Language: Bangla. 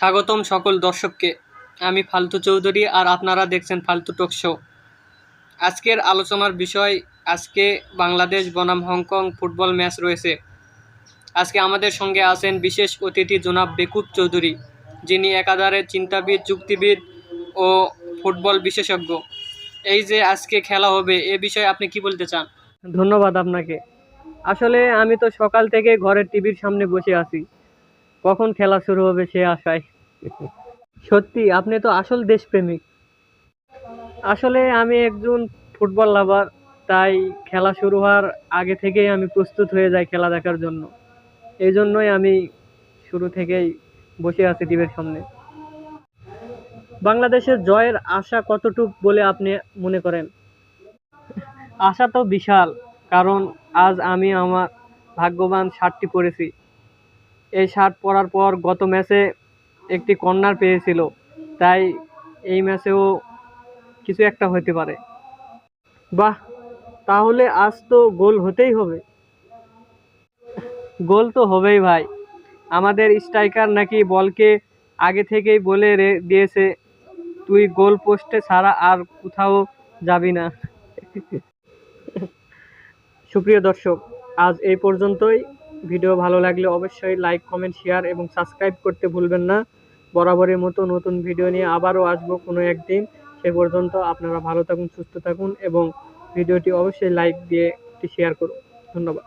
স্বাগতম সকল দর্শককে। আমি ফালতু চৌধুরী আর আপনারা দেখছেন ফালতু টক শো। আজকের আলোচনার বিষয়, আজকে বাংলাদেশ বনাম হংকং ফুটবল ম্যাচ রয়েছে। আজকে আমাদের সঙ্গে আছেন বিশেষ অতিথি জনাব বেকুব চৌধুরী, যিনি একাধারে চিন্তাবিদ, যুক্তিবিদ ও ফুটবল বিশেষজ্ঞ। এই যে আজকে খেলা হবে, এ বিষয়ে আপনি কি বলতে চান? ধন্যবাদ আপনাকে। আসলে আমি তো সকাল থেকে ঘরের টিভির সামনে বসে আছি, কখন খেলা শুরু হবে সে আশায়। সত্যি আপনি তো আসল দেশপ্রেমিক। আসলে আমি একজন ফুটবল লাভার, তাই খেলা শুরু হওয়ার আগে থেকেই আমি প্রস্তুত হয়ে যাই খেলা দেখার জন্য। এই জন্যই আমি শুরু থেকেই বসে আছি টিভির সামনে। বাংলাদেশের জয়ের আশা কতটুক বলে আপনি মনে করেন? আশা তো বিশাল, কারণ আজ আমি আমার ভাগ্যবান শার্টটি পরেছি। এই শার্ট পরার পর গত ম্যাচে একটি কর্নার পেয়েছিল, তাই এই ম্যাচেও কিছু একটা হতে পারে। বাহ, তাহলে আজ তো গোল হতেই হবে। গোল তো হবেই ভাই। আমাদের স্ট্রাইকার নাকি বলকে আগে থেকেই বলে দিয়েছে, তুই গোল পোস্টে ছাড়া আর কোথাও যাবি না। সুপ্রিয় দর্শক, আজ এই পর্যন্তই। ভিডিও ভালো লাগলে অবশ্যই লাইক, কমেন্ট, শেয়ার এবং সাবস্ক্রাইব করতে ভুলবেন না। বরাবরের মতো নতুন ভিডিও নিয়ে আবারও আসবো কোনো একদিন। সে পর্যন্ত আপনারা ভালো থাকুন, সুস্থ থাকুন এবং ভিডিওটি অবশ্যই লাইক দিয়ে শেয়ার করুন। ধন্যবাদ।